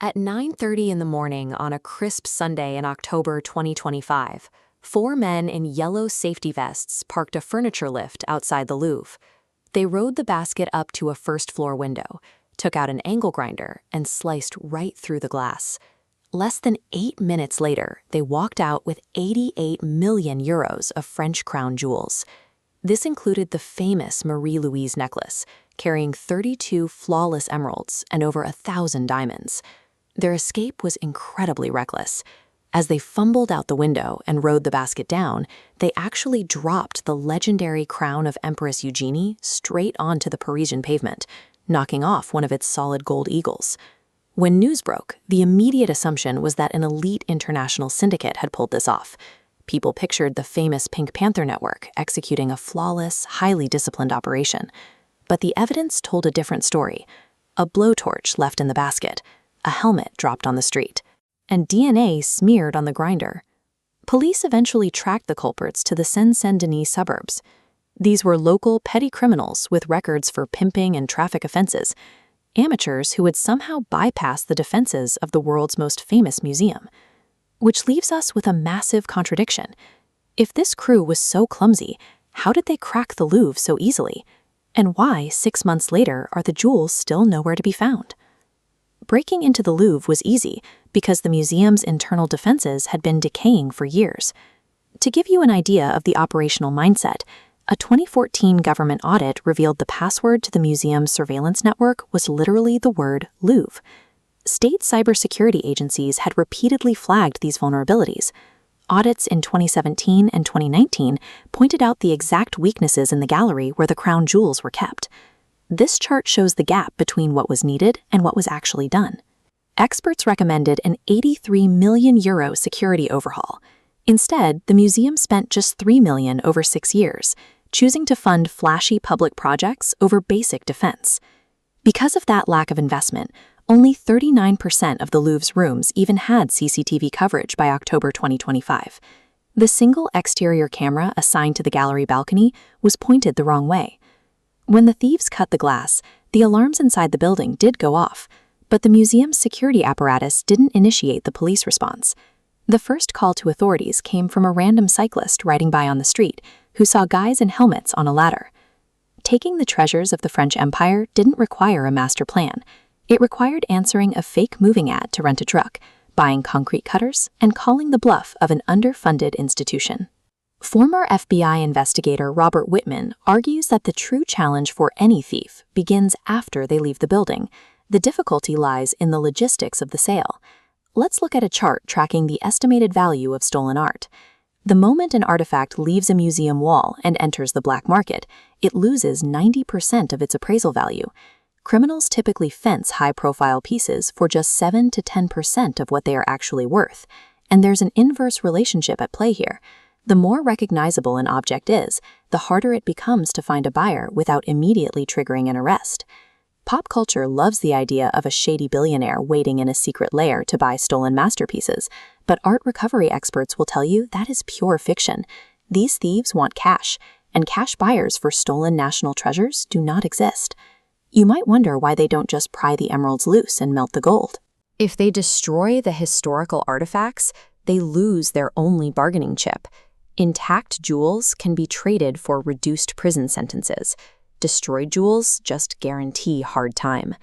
At 9:30 in the morning on a crisp Sunday in October 2025, four men in yellow safety vests parked a furniture lift outside the Louvre. They rode the basket up to a first-floor window, took out an angle grinder, and sliced right through the glass. Less than 8 minutes later, they walked out with 88 million euros of French crown jewels. This included the famous Marie-Louise necklace, carrying 32 flawless emeralds and over 1,000 diamonds. Their escape was incredibly reckless. As they fumbled out the window and rode the basket down, they actually dropped the legendary crown of Empress Eugenie straight onto the Parisian pavement, knocking off one of its solid gold eagles. When news broke, the immediate assumption was that an elite international syndicate had pulled this off. People pictured the famous Pink Panther network executing a flawless, highly disciplined operation. But the evidence told a different story. A blowtorch left in the basket, a helmet dropped on the street, and DNA smeared on the grinder. Police eventually tracked the culprits to the Seine-Saint-Denis suburbs. These were local petty criminals with records for pimping and traffic offenses, amateurs who would somehow bypass the defenses of the world's most famous museum. Which leaves us with a massive contradiction. If this crew was so clumsy, how did they crack the Louvre so easily? And why, 6 months later, are the jewels still nowhere to be found? Breaking into the Louvre was easy because the museum's internal defenses had been decaying for years. To give you an idea of the operational mindset, a 2014 government audit revealed the password to the museum's surveillance network was literally the word Louvre. State cybersecurity agencies had repeatedly flagged these vulnerabilities. Audits in 2017 and 2019 pointed out the exact weaknesses in the gallery where the crown jewels were kept. This chart shows the gap between what was needed and what was actually done. Experts recommended an 83 million euro security overhaul. Instead, the museum spent just 3 million over 6 years, choosing to fund flashy public projects over basic defense. Because of that lack of investment, only 39% of the Louvre's rooms even had CCTV coverage by October 2025. The single exterior camera assigned to the gallery balcony was pointed the wrong way. When the thieves cut the glass, the alarms inside the building did go off, but the museum's security apparatus didn't initiate the police response. The first call to authorities came from a random cyclist riding by on the street who saw guys in helmets on a ladder. Taking the treasures of the French Empire didn't require a master plan. It required answering a fake moving ad to rent a truck, buying concrete cutters, and calling the bluff of an underfunded institution. Former FBI investigator Robert Whitman argues that the true challenge for any thief begins after they leave the building. The difficulty lies in the logistics of the sale. Let's look at a chart tracking the estimated value of stolen art. The moment an artifact leaves a museum wall and enters the black market, it loses 90% of its appraisal value. Criminals typically fence high-profile pieces for just 7 to 10% of what they are actually worth, and there's an inverse relationship at play here. The more recognizable an object is, the harder it becomes to find a buyer without immediately triggering an arrest. Pop culture loves the idea of a shady billionaire waiting in a secret lair to buy stolen masterpieces, but art recovery experts will tell you that is pure fiction. These thieves want cash, and cash buyers for stolen national treasures do not exist. You might wonder why they don't just pry the emeralds loose and melt the gold. If they destroy the historical artifacts, they lose their only bargaining chip. Intact jewels can be traded for reduced prison sentences. Destroyed jewels just guarantee hard time.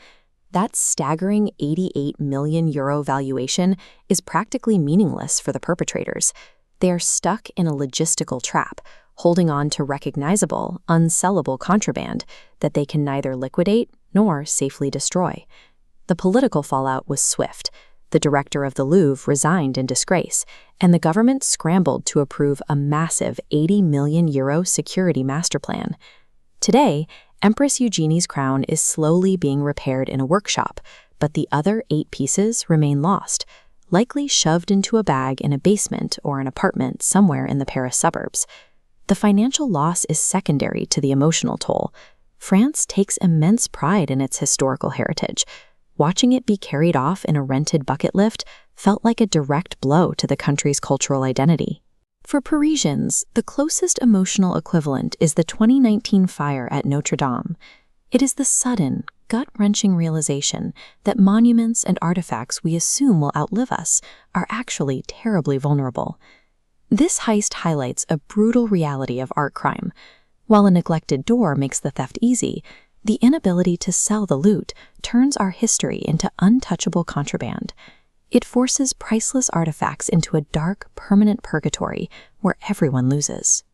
That staggering 88 million euro valuation is practically meaningless for the perpetrators. They are stuck in a logistical trap, holding on to recognizable, unsellable contraband that they can neither liquidate nor safely destroy. The political fallout was swift. The director of the Louvre resigned in disgrace, and the government scrambled to approve a massive 80 million euro security master plan. Today, Empress Eugenie's crown is slowly being repaired in a workshop, but the other 8 pieces remain lost, likely shoved into a bag in a basement or an apartment somewhere in the Paris suburbs. The financial loss is secondary to the emotional toll. France takes immense pride in its historical heritage. Watching it be carried off in a rented bucket lift felt like a direct blow to the country's cultural identity. For Parisians, the closest emotional equivalent is the 2019 fire at Notre Dame. It is the sudden, gut-wrenching realization that monuments and artifacts we assume will outlive us are actually terribly vulnerable. This heist highlights a brutal reality of art crime. While a neglected door makes the theft easy, the inability to sell the loot turns our history into untouchable contraband. It forces priceless artifacts into a dark, permanent purgatory where everyone loses.